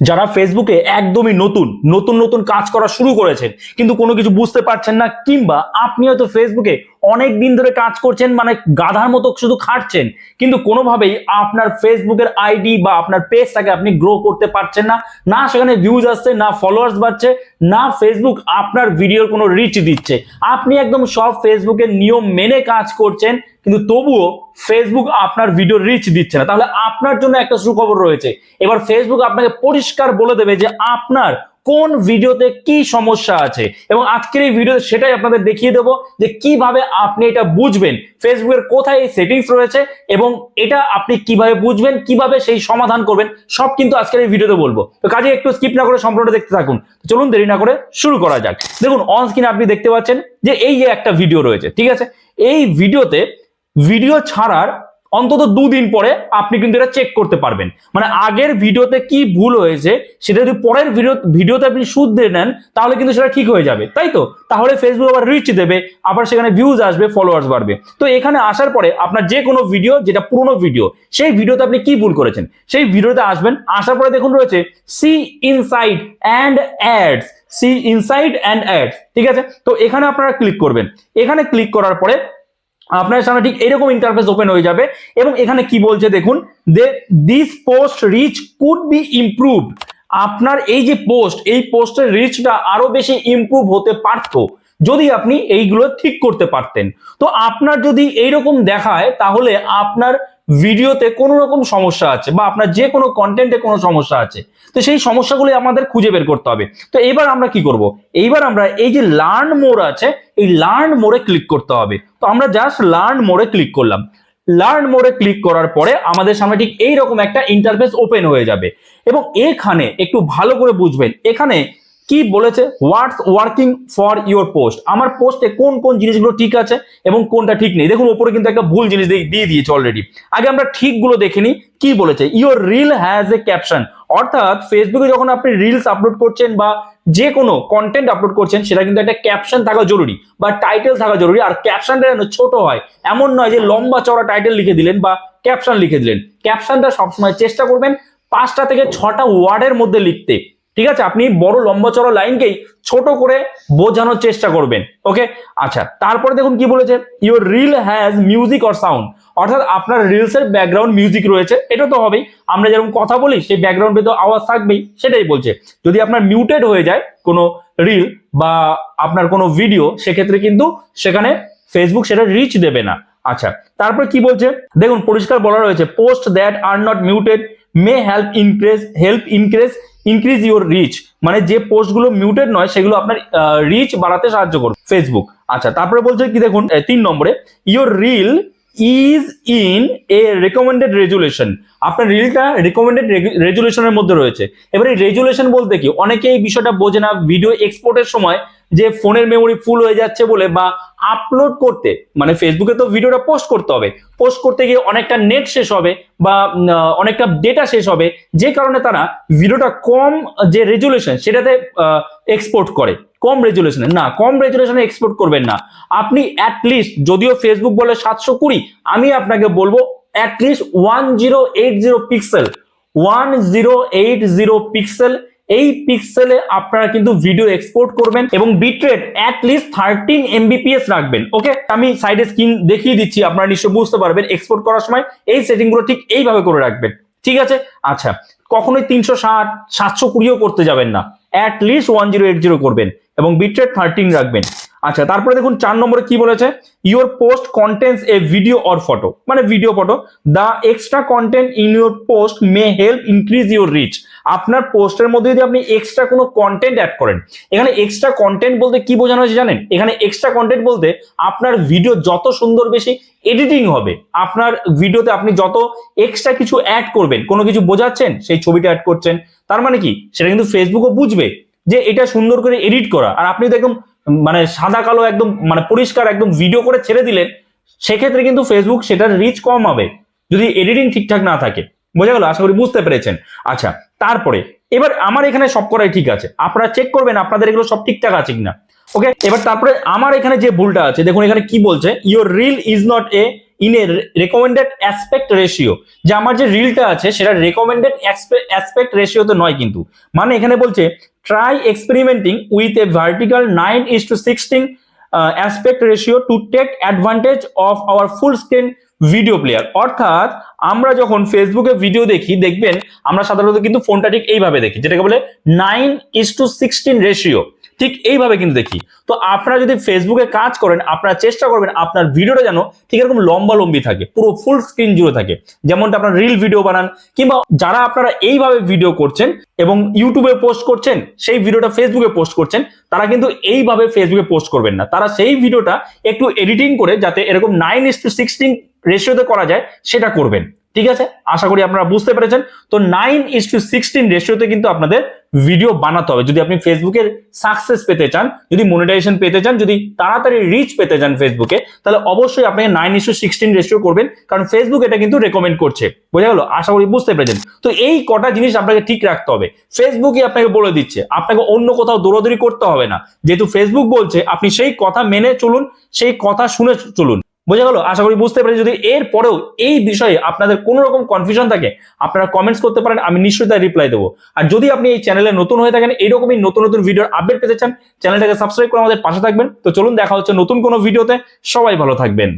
যারা ফেসবুকে একদমই নতুন নতুন নতুন কাজ করা শুরু করেছেন কিন্তু কোনো কিছু বুঝতে পারছেন না, কিংবা আপনি হয়তো ফেসবুকে অনেক দিন ধরে কাজ করছেন, মানে গাধার মতো শুধু খাটছেন, কিন্তু কোনোভাবেই আপনার ফেসবুকের আইডি বা আপনার পেজটাকে আপনি গ্রো করতে পারছেন না, না সেখানে ভিউজ আসছে, না ফলোয়ার্স বাড়ছে, না ফেসবুক আপনার ভিডিওর কোনো রিচ দিচ্ছে। আপনি একদম সব ফেসবুকের নিয়ম মেনে কাজ করছেন, কিন্তু তবুও ফেসবুক আপনার ভিডিও রিচ দিচ্ছে না। তাহলে আপনার জন্য একটা সুখবর রয়েছে। এবার ফেসবুক আপনাকে পরিষ্কার বলে দেবে যে আপনার কোন ভিডিওতে কি সমস্যা আছে, এবং আজকের এই ভিডিও সেটাই আপনাদের দেখিয়ে দেবো যে কিভাবে আপনি এটা বুঝবেন, ফেসবুকের কোথায় এই সেটিংস রয়েছে এবং এটা আপনি কিভাবে বুঝবেন, কিভাবে সেই সমাধান করবেন, সব কিন্তু আজকের এই ভিডিওতে বলবো। তো কাজে একটু স্কিপ না করে সম্পূর্ণটা দেখতে থাকুন। চলুন দেরি না করে শুরু করা যাক। দেখুন, অন স্ক্রিনে আপনি দেখতে পাচ্ছেন যে এই যে একটা ভিডিও রয়েছে, ঠিক আছে। এই ভিডিওতে ভিডিও ছাড়ার অন্তত 2 দিন পরে আপনি কিন্তু এটা চেক করতে পারবেন, মানে আগের ভিডিওতে কি ভুল হয়েছে সেটা যদি পরের ভিডিওতে আপনি শুধরে নেন তাহলে কিন্তু সেটা ঠিক হয়ে যাবে, তাই তো? তাহলে ফেসবুক আবার রিচ দেবে, আবার সেখানে ভিউজ আসবে, ফলোয়ার্স বাড়বে। তো এখানে আসার পরে আপনার যে কোনো ভিডিও, যেটা পুরনো ভিডিও, সেই ভিডিওতে আপনি কি ভুল করেছেন সেই ভিডিওতে আসবেন। আসার পরে দেখুন রয়েছে see inside and ads, see inside and ads, ঠিক আছে। তো এখানে আপনারা ক্লিক করবেন। এখানে ক্লিক করার পরে আপনার সামনে ঠিক এরকম ইন্টারফেস ওপেন হয়ে যাবে, এবং এখানে কি বলছে দেখুন, the this post reach could be improved. আপনার এই যে পোস্ট, এই পোস্টের রিচটা আরো বেশি ইমপ্রুভ হতে পারতো যদি আপনি এইগুলো ঠিক করতে পারতেন। তো আপনার যদি এইরকম দেখায় তাহলে আপনার ভিডিওতে কোনো রকম সমস্যা আছে, বা আপনার যে কোনো কন্টেন্টে কোনো সমস্যা আছে। তো সেই সমস্যাগুলো আমাদের খুঁজে বের করতে হবে। তো এবার আমরা কি করব, এইবার আমরা এই যে লার্ন মোর আছে, এই লার্ন মোরে ক্লিক করতে হবে। তো আমরা জাস্ট লার্ন মোরে ক্লিক করলাম। লার্ন মোরে ক্লিক করার পরে আমাদের সামনে ঠিক এইরকম একটা ইন্টারফেস ওপেন হয়ে যাবে, এবং এখানে একটু ভালো করে বুঝবেন এখানে কি বলেছে, হোয়াটস ওয়ার্কিং ফর ইউর পোস্ট। আমার পোস্টে কোন কোন জিনিসগুলো ঠিক আছে এবং কোনটা ঠিক নেই। দেখুন ওপরে কিন্তু একটা ভুল জিনিস দিয়ে দিয়েছে অলরেডি। আগে আমরা ঠিকগুলো দেখে নিই। কি বলেছে, your reel has a caption. অর্থাৎ ফেসবুকে যখন আপনি রিলস আপলোড করছেন বা যে কোনো কন্টেন্ট আপলোড করছেন, সেটা কিন্তু একটা ক্যাপশন থাকা জরুরি বা টাইটেল থাকা জরুরি। আর ক্যাপশনটা যেন ছোট হয়, এমন নয় যে লম্বা চড়া টাইটেল লিখে দিলেন বা ক্যাপশন লিখে দিলেন। ক্যাপশনটা সবসময় চেষ্টা করবেন 5টা থেকে 6টা ওয়ার্ডের মধ্যে লিখতে, ঠিক আছে। আপনি বড় লম্বা চড়া লাইনকেই ছোট করে বোঝানোর চেষ্টা করবেন, ওকে। আচ্ছা, তারপরে দেখুন কি বলেছে, your reel has music or sound. অর্থাৎ আপনার রিলস এর ব্যাকগ্রাউন্ড মিউজিক রয়েছে, এটা তো হবেই। আমরা যেরকম কথা বলি সেই ব্যাকগ্রাউন্ডে তো আওয়াজ থাকবেই, সেটাই বলছে। যদি আপনার মিউটেড হয়ে যায় কোনো রিল বা আপনার কোনো ভিডিও, সেক্ষেত্রে কিন্তু সেখানে ফেসবুক সেটা রিচ দেবে না। আচ্ছা, তারপরে কি বলছে দেখুন, পরিষ্কার বলা রয়েছে, post that are not muted may increase your rich. মানে যে পোস্টগুলো মিউটেড নয় সেগুলো আপনার রিচ বাড়াতে সাহায্য করবে ফেসবুক। আচ্ছা, তারপরে বলছে কি দেখুন 3 নম্বরে, your reel is in a recommended resolution. আপনার রিলটা রেকমেন্ডেড রেজুলেশনের মধ্যে রয়েছে। এবার এই রেজুলেশন বলতে কি, অনেকে এই বিষয়টা বোঝে না। ভিডিও এক্সপোর্টের সময় যে ফোনের মেমোরি ফুল হয়ে যাচ্ছে বলে, বা আপলোড করতে, মানে ফেসবুকে তো ভিডিওটা পোস্ট করতে হবে, পোস্ট করতে গিয়ে অনেকটা নেট শেষ হবে বা অনেকটা ডেটা শেষ হবে, যে কারণে তারা ভিডিওটা কম যে রেজুলেশন সেটাতে এক্সপোর্ট করে। কম রেজুলেশনে না, কম রেজুলেশনে এক্সপোর্ট করবেন না। আপনি অ্যাটলিস্ট, যদিও ফেসবুক বলে 720, আমি আপনাকে বলবো অ্যাটলিস্ট 1080 পিক্সেল, 1080 পিক্সেল, এই পিক্সেলে আপনারা কিন্তু ভিডিও এক্সপোর্ট করবেন, এবং বিটরেট অ্যাটলিস্ট 13 Mbps রাখবেন, ওকে। আমি সাইডে স্ক্রিন দেখিয়ে দিচ্ছি, আপনারা নিশ্চয়ই বুঝতে পারবেন। এক্সপোর্ট করার সময় এই সেটিংগুলো ঠিক এইভাবে করে রাখবেন, ঠিক আছে। আচ্ছা, কখনোই 360 720ও করতে যাবেন না, অ্যাটলিস্ট 1080 করবেন, এবং বিটরেট 13 রাখবেন। আচ্ছা, তারপরে দেখুন 4 নম্বরে কি বলেছে, your post contents a video or photo, মানে video photo, the extra content in your post may help increase your reach. আপনার পোস্টের মধ্যে যদি আপনি এক্সট্রা কোনো কন্টেন্ট অ্যাড করেন, এখানে এক্সট্রা কন্টেন্ট বলতে কি বোঝানো হয়েছে জানেন? এখানে এক্সট্রা কন্টেন্ট বলতে আপনার ভিডিও যত সুন্দর বেশি এডিটিং হবে, আপনার ভিডিওতে আপনি যত এক্সট্রা কিছু অ্যাড করবেন, কোনো কিছু বোঝাচ্ছেন, সেই ছবিটা অ্যাড করছেন, তার মানে কি সেটা কিন্তু ফেসবুকও বুঝবে যে এটা সুন্দর করে এডিট করা। আর আপনি তো একদম মানে সাদা কালো একদম মানে পরিষ্কার একদম ভিডিও করে ছেড়ে দিলেন, সেক্ষেত্রে কিন্তু ফেসবুক সেটার রিচ কম হবে যদি এডিটিং ঠিকঠাক না থাকে। বোঝা গেল? আশা করি বুঝতে পেরেছেন। আচ্ছা, তারপরে এবার আমার এখানে সব করাই ঠিক আছে, আপনারা চেক করবেন আপনাদের এগুলো সব ঠিকঠাক আছে কিনা, ওকে। এবার তারপরে আমার এখানে যে ভুলটা আছে দেখুন, এখানে কি বলছে, your reel is not a in a recommended aspect ratio, যে আমার যে রিলটা আছে সেটা রেকমেন্ডেড অ্যাসপেক্ট রেশিওতে নয় কিন্তু। মানে এখানে বলছে try experimenting with a vertical 9:16 aspect ratio to take advantage of our full screen video player. অর্থাৎ আমরা যখন ফেসবুকে ভিডিও দেখি, দেখবেন আমরা সাধারণত কিন্তু ফোনটা ঠিক এইভাবে দেখি, যেটাকে বলে 9:16 রেশিও, ঠিক এইভাবে কিন্তু দেখি। তো আপনারা যদি ফেসবুকে কাজ করেন, আপনারা চেষ্টা করবেন আপনার ভিডিওটা যেন ঠিক এরকম লম্বি থাকে, পুরো ফুল স্ক্রিন জুড়ে থাকে, যেমনটা আপনারা রিল ভিডিও বানান, কিংবা যারা আপনারা এইভাবে ভিডিও করছেন এবং ইউটিউবে পোস্ট করছেন, সেই ভিডিওটা ফেসবুকে পোস্ট করছেন, তারা কিন্তু এইভাবে ফেসবুকে পোস্ট করবেন না। তারা সেই ভিডিওটা একটু এডিটিং করে যাতে এরকম 9:16 রেশিওতে করা যায় সেটা করবেন। ঠিক আছে, আশা করি আপনারা বুঝতে পেরেছেন। তো 9:16 রেশিওতে কিন্তু আপনাদের ভিডিও বানাতে হবে যদি আপনি ফেসবুকের সাকসেস পেতে চান, যদি মনিটাইজেশন পেতে চান, যদি তাড়াতাড়ি রিচ পেতে চান ফেসবুকে, তাহলে অবশ্যই আপনাকে 9:16 রেশিও করবেন, কারণ ফেসবুক এটা কিন্তু রেকমেন্ড করছে। বোঝা গেল? আশা করি বুঝতে পেরেছেন। তো এই কটা জিনিস আপনাকে ঠিক রাখতে হবে, ফেসবুকই আপনাকে বলে দিচ্ছে, আপনাকে অন্য কোথাও দৌড়াদৌড়ি করতে হবে না। যেহেতু ফেসবুক বলছে, আপনি সেই কথা মেনে চলুন, সেই কথা শুনে চলুন। বোঝা গেল? আশা করি বুঝতে পেরেছি। যদি এর পরেও এই বিষয়ে আপনাদের কোনো রকম কনফিউশন থাকে, আপনারা কমেন্টস করতে পারেন, আমি নিশ্চয়ই তার রিপ্লাই দেবো। আর যদি আপনি এই চ্যানেলে নতুন হয়ে থাকেন, এইরকমই নতুন নতুন ভিডিওর আপডেট পেতে চান, চ্যানেলটাকে সাবস্ক্রাইব করে আমাদের পাশে থাকবেন। তো চলুন, দেখা হচ্ছে নতুন কোনো ভিডিওতে। সবাই ভালো থাকবেন।